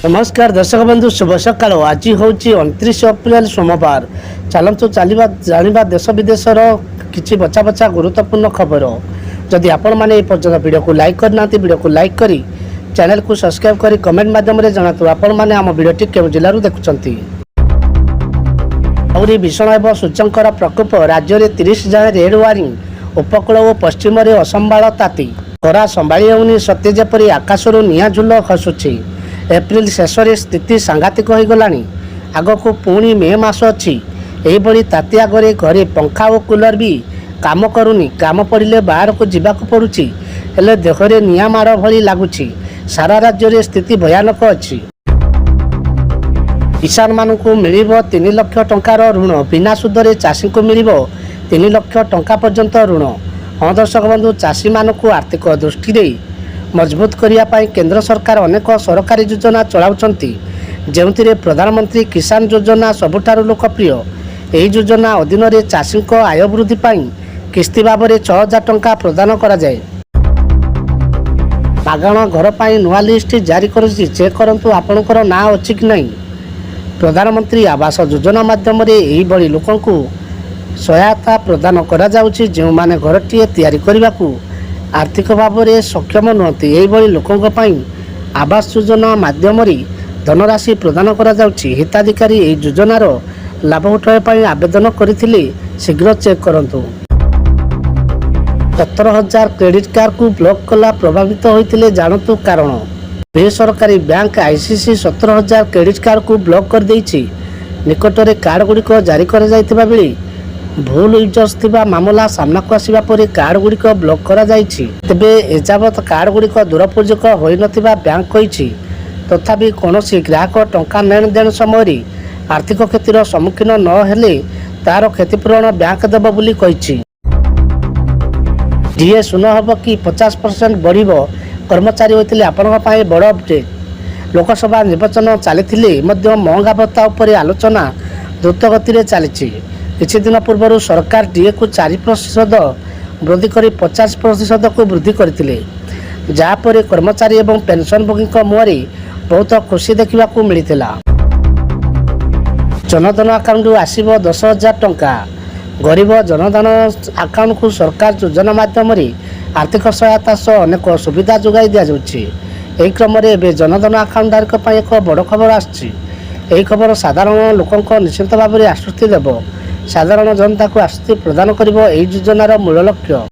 नमस्कार दर्शक बंधु शुभ सकाल। आज हूँ 29 अप्रैल सोमवार। चलतु चलवा जाना देश विदेशर किसी बचा बचा गुरुत्वपूर्ण खबर। जदि आपण मैंने पर्यटन वीडियो को लाइक करना वीडियो को लाइक करी चैनल को सब्सक्राइब करी कमेंट माध्यम जनातु आपण मैंने आम वीडियो केउं जिलूर देखुंती। आहरी भीषण एवं सूचकर प्रकोप राज्य में 30 जाए रेड वार्निंग। उपकूल और पश्चिम में असंभाल ताती खरा संभाली होनी सत्य जेपरी आकाशरू निआ झुल खसुची। एप्रिल शेष में स्थिति सांघातिक हो गलानी। आगक पुणी मे मास अच्छी यही ताती आगे घरे पंखा और कूलर भी काम करूनी। काम पड़े बाहर को जावाक पड़ुची हेले देहरे निआ माड़ भली लगुच। सारा राज्य में स्थिति भयानक अच्छी। किसान मानू मिल 3 लाख टंकार ऋण बिना सुधरे चाषी को मिल 3 लाख टंका पर्यंत ऋण। हाँ दर्शक बंधु, चाषी मानू आर्थिक दृष्टि मजबूत करने केंद्र सरकार अनेक सरकारी योजना चलाउछंती, जेउथिरे प्रधानमंत्री किसान योजना सबुठारु लोकप्रिय। यही योजना अधीन में चाषी आय वृद्धि किस्ती भाव में 6000 टंका प्रदान करा जाए। मागण घर पर नुआ लिस्ट जारी कर चेक करंतु आपणकर ना अच्छी कि नहीं। प्रधानमंत्री आवास योजना माध्यम यही लोकंकु सहायता प्रदान करा जाउछि, जो माने घरटीए तैयारी करबाकू आर्थिक भाव में सक्षम नुहति। यही लोकों आवास योजना माध्यम धनराशि प्रदान करा जाउछि। हिताधिकारी यह योजनार लाभ उठाइबा आवेदन करथिले शीघ्र चेक करंतु। 17,000 क्रेडिट कार्ड को ब्लॉक कला प्रभावित होइतिले जानतु कारण। बेसरकारी बैंक आईसीसी 17,000 क्रेडिट कार्ड को ब्लॉक कर देइछि। निकटरे कार्ड गुड़िक जारी कर जाइतिबा बेले भूल यूजर्स थिबा मामला सामना को आसिबा परे कार्ड गुड़िक ब्लॉक करा जाइछि। तेबे एजावत कार्ड गुड़िक दुरुपयोग होई नथिबा बैंक कहिछि। तथापि कोनोसी ग्राहक टंका लेन देन समय आर्थिक क्षतिर सम्मुखीन न हेले तार क्षतिपूरण बैंक देब बोली कहिछि। डीए शून्य हब कि 50% बढ़िबो कर्मचारी होइतिले आपनका पाए बड़ अपडेट। लोकसभा निर्वाचन चली महंगा भत्ता उपर आलोचना द्रुत गति में चली। किछि दिन पूर्व सरकार डीए को 4% वृद्धि कर 50% को वृद्धि करथिले, जहाँपर कर्मचारी एवं पेंशनभोगी मुहरे बहुत खुशी देखा मिलता। जनधन अकाउंट आसव 10,000 टंका। गरीब जनधन अकाउंट को सरकार योजना माध्यम आर्थिक सहायता सह अनेक सुविधा जोगाई दि जाउछि। एही क्रम में जनधन अकाउंट धारक एक बड़ खबर आछि। यही खबर साधारण लोक निश्चित भाव में आश्वस्ति देव। साधारण जनता को आश्वस्ति प्रदान कर योजनार मूल लक्ष्य।